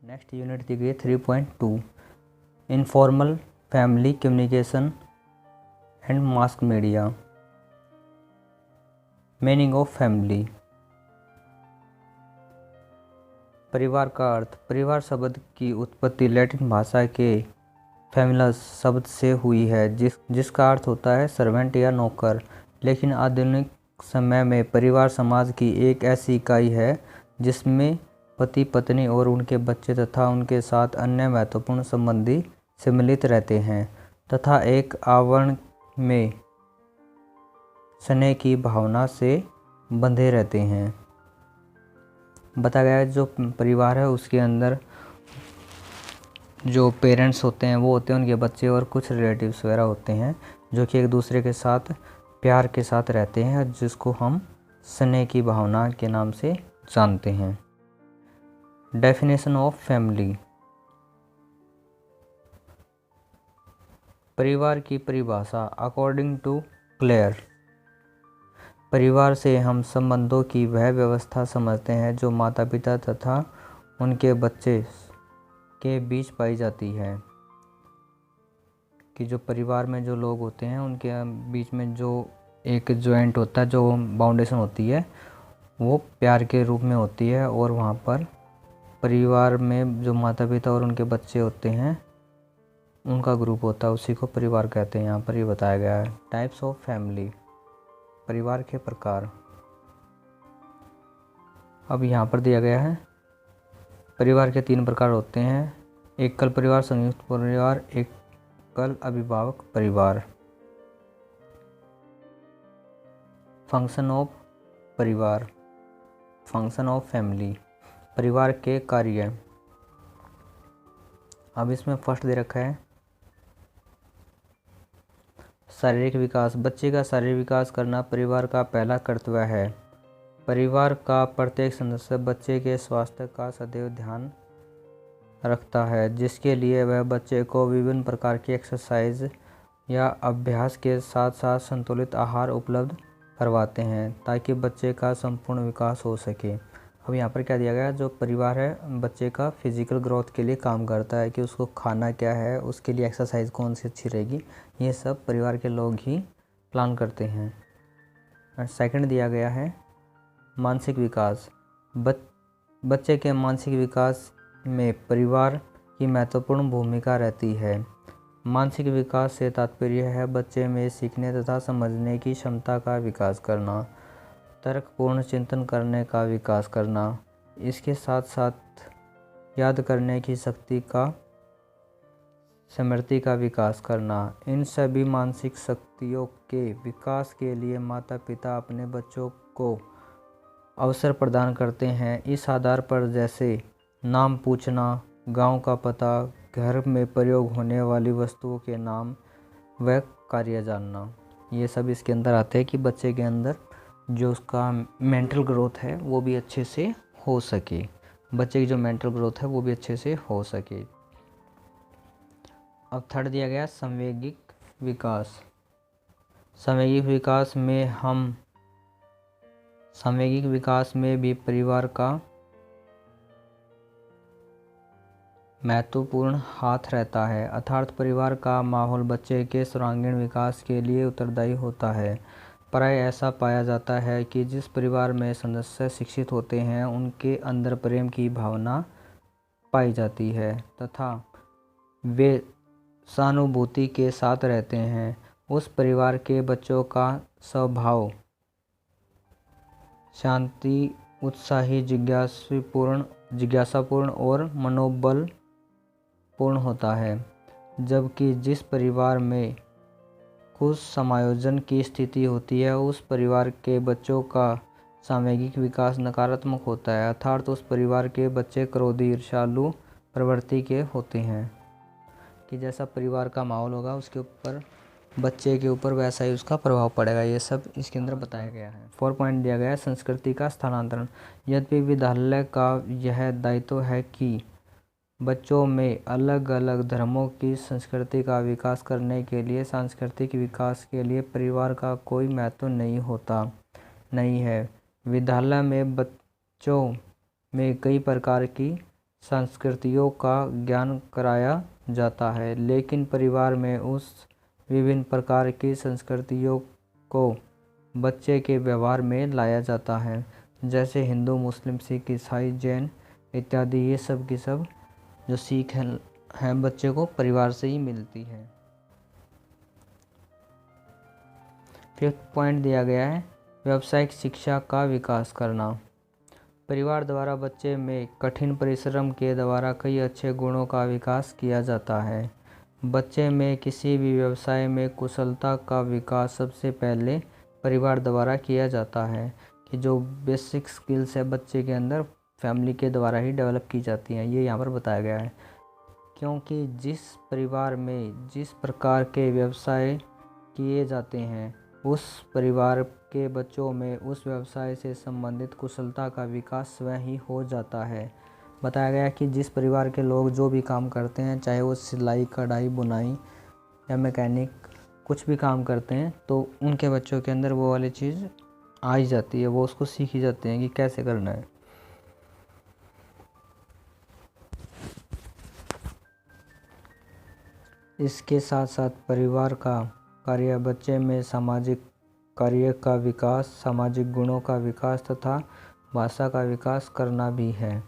Next unit दी गई 3.2 informal family communication and mass media. Meaning of family. परिवार का अर्थ। परिवार शब्द की उत्पत्ति लैटिन भाषा के फैमिलस शब्द से हुई है जिसका अर्थ होता है सर्वेंट या नौकर। लेकिन आधुनिक समय में परिवार समाज की एक ऐसी इकाई है जिसमें पति पत्नी और उनके बच्चे तथा उनके साथ अन्य महत्वपूर्ण संबंधी सम्मिलित रहते हैं तथा एक आवरण में स्नेह की भावना से बंधे रहते हैं। बताया गया है जो परिवार है उसके अंदर जो पेरेंट्स होते हैं वो होते हैं उनके बच्चे और कुछ रिलेटिव्स वगैरह होते हैं जो कि एक दूसरे के साथ प्यार के साथ रहते हैं, जिसको हम स्नेह की भावना के नाम से जानते हैं। Definition of family. परिवार की परिभाषा अकॉर्डिंग टू क्लेयर। परिवार से हम संबंधों की वह व्यवस्था समझते हैं जो माता पिता तथा उनके बच्चे के बीच पाई जाती है। कि जो परिवार में जो लोग होते हैं उनके बीच में जो एक जॉइंट होता है, जो बाउंडेशन होती है, वो प्यार के रूप में होती है। और वहाँ पर परिवार में जो माता पिता और उनके बच्चे होते हैं उनका ग्रुप होता है, उसी को परिवार कहते हैं। यहाँ पर ये बताया गया है। Types of family. परिवार के प्रकार। अब यहाँ पर दिया गया है परिवार के 3 प्रकार होते हैं। एकल परिवार, संयुक्त परिवार, एकल अभिभावक परिवार। फंक्शन ऑफ परिवार। Function of family. परिवार के कार्य। अब इसमें फर्स्ट दे रखा है शारीरिक विकास। बच्चे का शारीरिक विकास करना परिवार का पहला कर्तव्य है। परिवार का प्रत्येक सदस्य बच्चे के स्वास्थ्य का सदैव ध्यान रखता है, जिसके लिए वह बच्चे को विभिन्न प्रकार की एक्सरसाइज या अभ्यास के साथ साथ संतुलित आहार उपलब्ध करवाते हैं ताकि बच्चे का संपूर्ण विकास हो सके। अब यहाँ पर क्या दिया गया, जो परिवार है बच्चे का फिजिकल ग्रोथ के लिए काम करता है कि उसको खाना क्या है, उसके लिए एक्सरसाइज कौन सी अच्छी रहेगी, ये सब परिवार के लोग ही प्लान करते हैं। और सेकंड दिया गया है मानसिक विकास। बच्चे के मानसिक विकास में परिवार की महत्वपूर्ण भूमिका रहती है। मानसिक विकास से तात्पर्य है बच्चे में सीखने तथा समझने की क्षमता का विकास करना, तर्कपूर्ण चिंतन करने का विकास करना, इसके साथ साथ याद करने की शक्ति का, स्मृति का विकास करना। इन सभी मानसिक शक्तियों के विकास के लिए माता पिता अपने बच्चों को अवसर प्रदान करते हैं। इस आधार पर जैसे नाम पूछना, गांव का पता, घर में प्रयोग होने वाली वस्तुओं के नाम व कार्य जानना, ये सब इसके अंदर आते हैं कि बच्चे के अंदर जो उसका मेंटल ग्रोथ है वो भी अच्छे से हो सके। बच्चे की जो मेंटल ग्रोथ है वो भी अच्छे से हो सके। अब थर्ड दिया गया संवेगिक विकास। संवेगिक विकास में भी परिवार का महत्वपूर्ण हाथ रहता है, अर्थात परिवार का माहौल बच्चे के सर्वांगीण विकास के लिए उत्तरदायी होता है। प्राय ऐसा पाया जाता है कि जिस परिवार में सदस्य शिक्षित होते हैं उनके अंदर प्रेम की भावना पाई जाती है तथा वे सहानुभूति के साथ रहते हैं। उस परिवार के बच्चों का स्वभाव शांति, उत्साही, जिज्ञासापूर्ण और मनोबलपूर्ण होता है, जबकि जिस परिवार में कुछ समायोजन की स्थिति होती है उस परिवार के बच्चों का सामूहिक विकास नकारात्मक होता है, अर्थात उस परिवार के बच्चे क्रोधी, ईर्ष्यालु प्रवृत्ति के होते हैं। कि जैसा परिवार का माहौल होगा उसके ऊपर बच्चे के ऊपर वैसा ही उसका प्रभाव पड़ेगा। ये सब इसके अंदर बताया गया है। 4 पॉइंट दिया गया है संस्कृति का स्थानांतरण। यद्यपि विद्यालय का यह दायित्व है कि बच्चों में अलग अलग धर्मों की संस्कृति का विकास करने के लिए सांस्कृतिक विकास के लिए परिवार का कोई महत्व नहीं है। विद्यालय में बच्चों में कई प्रकार की संस्कृतियों का ज्ञान कराया जाता है, लेकिन परिवार में उस विभिन्न प्रकार की संस्कृतियों को बच्चे के व्यवहार में लाया जाता है, जैसे हिंदू, मुस्लिम, सिख, ईसाई, जैन इत्यादि। ये सब की सब जो सीख है बच्चे को परिवार से ही मिलती है। 5th पॉइंट दिया गया है व्यावसायिक शिक्षा का विकास करना। परिवार द्वारा बच्चे में कठिन परिश्रम के द्वारा कई अच्छे गुणों का विकास किया जाता है। बच्चे में किसी भी व्यवसाय में कुशलता का विकास सबसे पहले परिवार द्वारा किया जाता है, कि जो बेसिक स्किल्स है बच्चे के अंदर फैमिली के द्वारा ही डेवलप की जाती हैं, ये यहाँ पर बताया गया है। क्योंकि जिस परिवार में जिस प्रकार के व्यवसाय किए जाते हैं, उस परिवार के बच्चों में उस व्यवसाय से संबंधित कुशलता का विकास स्वयं ही हो जाता है। बताया गया कि जिस परिवार के लोग जो भी काम करते हैं, चाहे वो सिलाई, कढ़ाई, बुनाई या मैकेनिक कुछ भी काम करते हैं, तो उनके बच्चों के अंदर वो वाली चीज़ आ ही जाती है, वो उसको सीख ही जाते हैं कि कैसे करना है। इसके साथ साथ परिवार का कार्य बच्चे में सामाजिक कार्य का विकास, सामाजिक गुणों का विकास तथा भाषा का विकास करना भी है।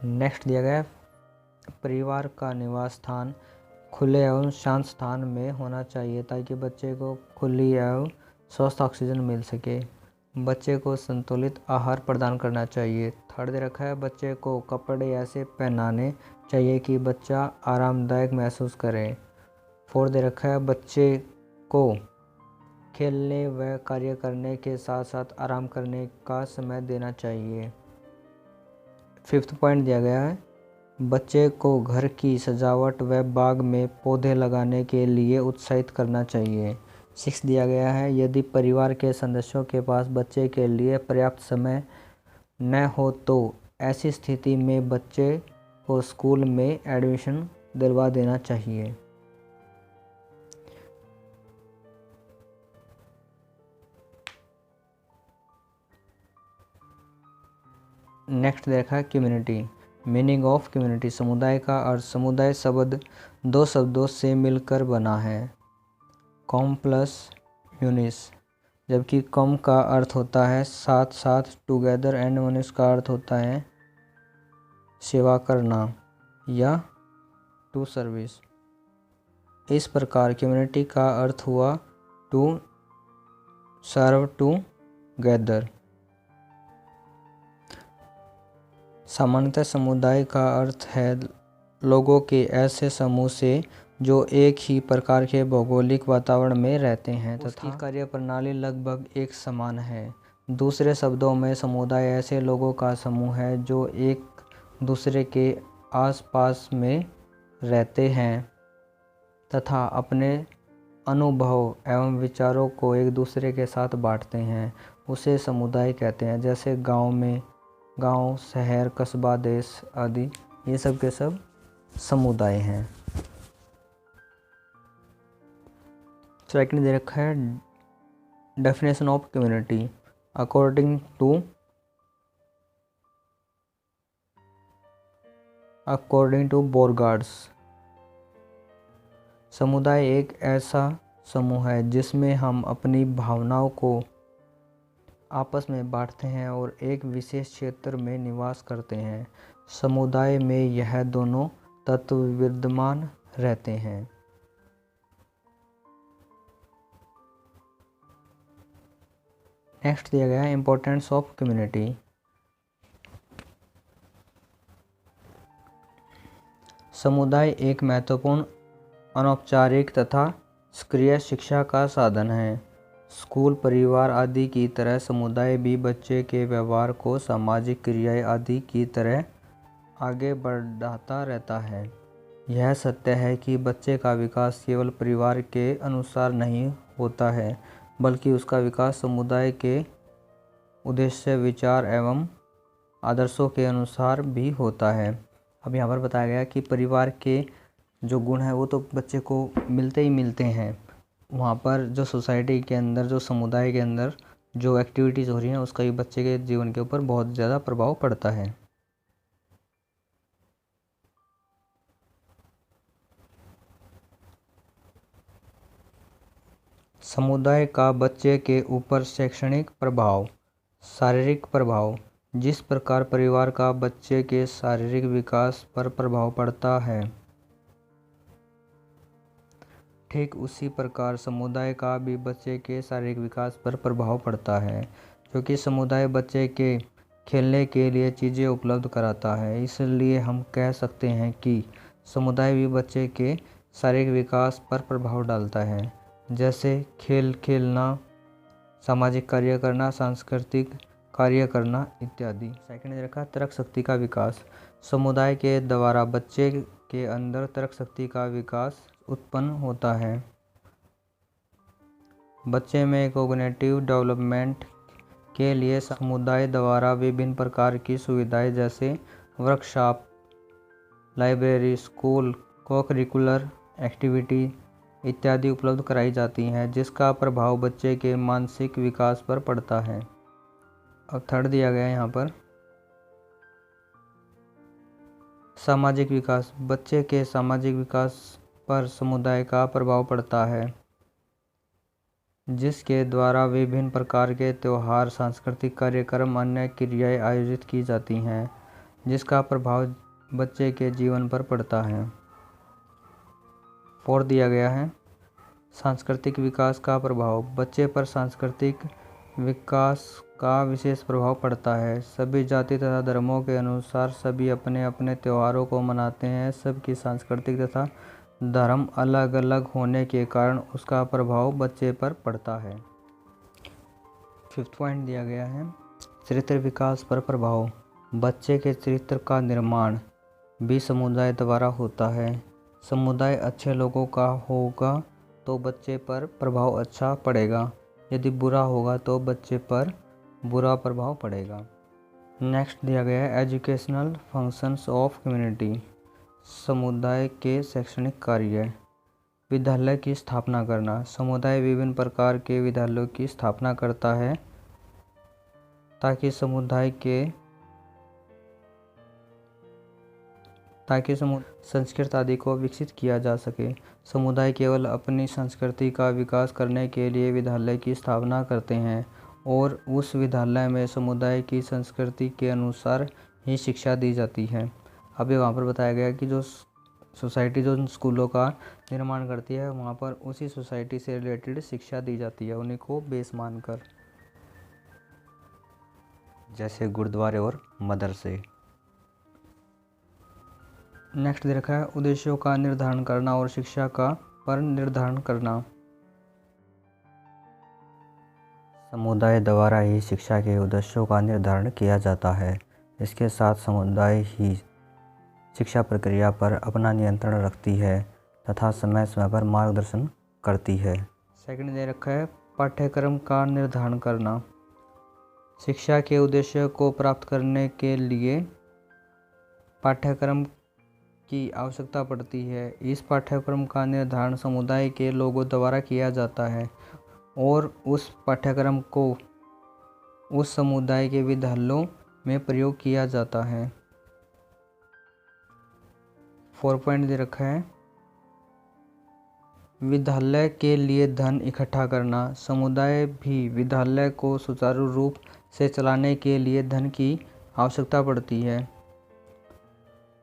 नेक्स्ट दिया गया परिवार का निवास स्थान खुले एवं शांत स्थान में होना चाहिए, ताकि बच्चे को खुली एवं स्वस्थ ऑक्सीजन मिल सके। बच्चे को संतुलित आहार प्रदान करना चाहिए। 3rd दे रखा है बच्चे को कपड़े ऐसे पहनाने चाहिए कि बच्चा आरामदायक महसूस करे। 4th दे रखा है बच्चे को खेलने व कार्य करने के साथ साथ आराम करने का समय देना चाहिए। 5th पॉइंट दिया गया है बच्चे को घर की सजावट व बाग में पौधे लगाने के लिए उत्साहित करना चाहिए। 6 दिया गया है यदि परिवार के सदस्यों के पास बच्चे के लिए पर्याप्त समय न हो तो ऐसी स्थिति में बच्चे को स्कूल में एडमिशन दिलवा देना चाहिए। नेक्स्ट देखा कम्युनिटी। Meaning of community. समुदाय का अर्थ। समुदाय शब्द 2 शब्दों से मिलकर बना है, कॉम प्लस यूनिस। जबकि कॉम का अर्थ होता है साथ साथ, टुगेदर, एंड यूनिस का अर्थ होता है सेवा करना या टू सर्विस। इस प्रकार कम्युनिटी का अर्थ हुआ टू सर्व टुगेदर। सामान्यतः समुदाय का अर्थ है लोगों के ऐसे समूह से जो एक ही प्रकार के भौगोलिक वातावरण में रहते हैं तथा कार्य प्रणाली लगभग एक समान है। दूसरे शब्दों में समुदाय ऐसे लोगों का समूह है जो एक दूसरे के आसपास में रहते हैं तथा अपने अनुभव एवं विचारों को एक दूसरे के साथ बांटते हैं, उसे समुदाय कहते हैं। जैसे गांव, शहर, कस्बा, देश आदि, ये सब के सब समुदाय हैं। सेकंड दे रखा है definition of community. According to Bogardus, समुदाय एक ऐसा समूह है जिसमें हम अपनी भावनाओं को आपस में बांटते हैं और एक विशेष क्षेत्र में निवास करते हैं। समुदाय में यह दोनों तत्व विद्यमान रहते हैं। नेक्स्ट दिया गया है इम्पोर्टेंस ऑफ कम्युनिटी। समुदाय एक महत्वपूर्ण अनौपचारिक तथा सक्रिय शिक्षा का साधन है। स्कूल, परिवार आदि की तरह समुदाय भी बच्चे के व्यवहार को सामाजिक क्रियाएं आदि की तरह आगे बढ़ाता रहता है। यह सत्य है कि बच्चे का विकास केवल परिवार के अनुसार नहीं होता है, बल्कि उसका विकास समुदाय के उद्देश्य, विचार एवं आदर्शों के अनुसार भी होता है। अब यहाँ पर बताया गया कि परिवार के जो गुण हैं वो तो बच्चे को मिलते ही मिलते हैं। वहाँ पर जो सोसाइटी के अंदर, जो समुदाय के अंदर जो एक्टिविटीज़ हो रही हैं उसका भी बच्चे के जीवन के ऊपर बहुत ज़्यादा प्रभाव पड़ता है। समुदाय का बच्चे के ऊपर शैक्षणिक प्रभाव। शारीरिक प्रभाव। जिस प्रकार परिवार का बच्चे के शारीरिक विकास पर प्रभाव पड़ता है, ठीक उसी प्रकार समुदाय का भी बच्चे के शारीरिक विकास पर प्रभाव पड़ता है, क्योंकि समुदाय बच्चे के खेलने के लिए चीज़ें उपलब्ध कराता है। इसलिए हम कह सकते हैं कि समुदाय भी बच्चे के शारीरिक विकास पर प्रभाव डालता है, जैसे खेल खेलना, सामाजिक कार्य करना, सांस्कृतिक कार्य करना इत्यादि। सेकंड रखा तर्क शक्ति का विकास। समुदाय के द्वारा बच्चे के अंदर तर्क शक्ति का विकास उत्पन्न होता है। बच्चे में कोग्निटिव डेवलपमेंट के लिए समुदाय द्वारा विभिन्न प्रकार की सुविधाएं जैसे workshop, library, school, co-curricular activity इत्यादि उपलब्ध कराई जाती हैं, जिसका प्रभाव बच्चे के मानसिक विकास पर पड़ता है। अब थर्ड दिया गया है यहाँ पर सामाजिक विकास। बच्चे के सामाजिक विकास पर समुदाय का प्रभाव पड़ता है, जिसके द्वारा विभिन्न प्रकार के त्यौहार, सांस्कृतिक कार्यक्रम, अन्य क्रियाएं आयोजित की जाती हैं, जिसका प्रभाव बच्चे के जीवन पर पड़ता है। फोर्थ दिया गया है सांस्कृतिक विकास का प्रभाव। बच्चे पर सांस्कृतिक विकास का विशेष प्रभाव पड़ता है। सभी जाति तथा धर्मों के अनुसार सभी अपने अपने त्योहारों को मनाते हैं। सबकी सांस्कृतिक तथा धर्म अलग अलग होने के कारण उसका प्रभाव बच्चे पर पड़ता है। फिफ्थ पॉइंट दिया गया है चरित्र विकास पर प्रभाव। बच्चे के चरित्र का निर्माण भी समुदाय द्वारा होता है। समुदाय अच्छे लोगों का होगा तो बच्चे पर प्रभाव अच्छा पड़ेगा, यदि बुरा होगा तो बच्चे पर बुरा प्रभाव पड़ेगा। नेक्स्ट दिया गया है एजुकेशनल फंक्शंस ऑफ कम्युनिटी। समुदाय के शैक्षणिक कार्य। विद्यालय की स्थापना करना। समुदाय विभिन्न प्रकार के विद्यालयों की स्थापना करता है ताकि संस्कृत आदि को विकसित किया जा सके। समुदाय केवल अपनी संस्कृति का विकास करने के लिए विद्यालय की स्थापना करते हैं और उस विद्यालय में समुदाय की संस्कृति के अनुसार ही शिक्षा दी जाती है। अभी वहाँ पर बताया गया कि जो सोसाइटी जो स्कूलों का निर्माण करती है, वहाँ पर उसी सोसाइटी से रिलेटेड शिक्षा दी जाती है, उन्हीं को बेस मानकर, जैसे गुरुद्वारे और मदरसे। नेक्स्ट दे रखा है उद्देश्यों का निर्धारण करना और शिक्षा का पर निर्धारण करना। समुदाय द्वारा ही शिक्षा के उद्देश्यों का निर्धारण किया जाता है। इसके साथ समुदाय ही शिक्षा प्रक्रिया पर अपना नियंत्रण रखती है तथा समय समय पर मार्गदर्शन करती है। सेकंड दे रखा है पाठ्यक्रम का निर्धारण करना। शिक्षा के उद्देश्य को प्राप्त करने के लिए पाठ्यक्रम की आवश्यकता पड़ती है। इस पाठ्यक्रम का निर्धारण समुदाय के लोगों द्वारा किया जाता है और उस पाठ्यक्रम को उस समुदाय के विद्यालयों में प्रयोग किया जाता है। 4 पॉइंट दे रखा है विद्यालय के लिए धन इकट्ठा करना। समुदाय भी विद्यालय को सुचारू रूप से चलाने के लिए धन की आवश्यकता पड़ती है।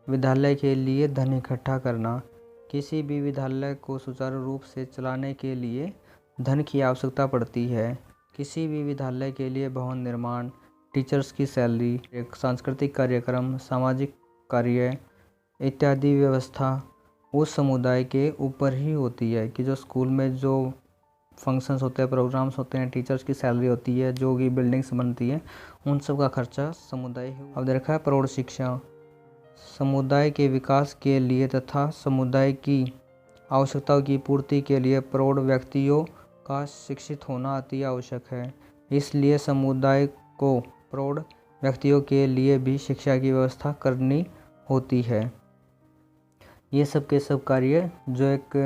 विद्यालय के लिए धन इकट्ठा करना। किसी भी विद्यालय को सुचारू रूप से चलाने के लिए धन की आवश्यकता पड़ती है। किसी भी विद्यालय के लिए भवन निर्माण, टीचर्स की सैलरी, एक सांस्कृतिक कार्यक्रम, सामाजिक कार्य इत्यादि व्यवस्था उस समुदाय के ऊपर ही होती है कि जो स्कूल में जो फंक्शंस होते हैं, प्रोग्राम्स होते हैं, टीचर्स की सैलरी होती है, जो भी बिल्डिंग्स बनती है, उन सब का खर्चा समुदाय ही। अब देखा है प्रौढ़ शिक्षा। समुदाय के विकास के लिए तथा समुदाय की आवश्यकताओं की पूर्ति के लिए प्रौढ़ व्यक्तियों का शिक्षित होना अति आवश्यक है। इसलिए समुदाय को प्रौढ़ व्यक्तियों के लिए भी शिक्षा की व्यवस्था करनी होती है। ये सब के सब कार्य जो एक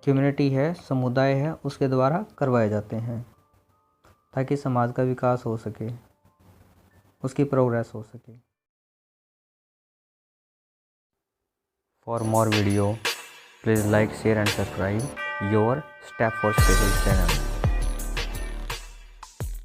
कम्युनिटी है, समुदाय है, उसके द्वारा करवाए जाते हैं। ताकि समाज का विकास हो सके, उसकी प्रोग्रेस हो सके। For more video please like, share and subscribe your step for special channel.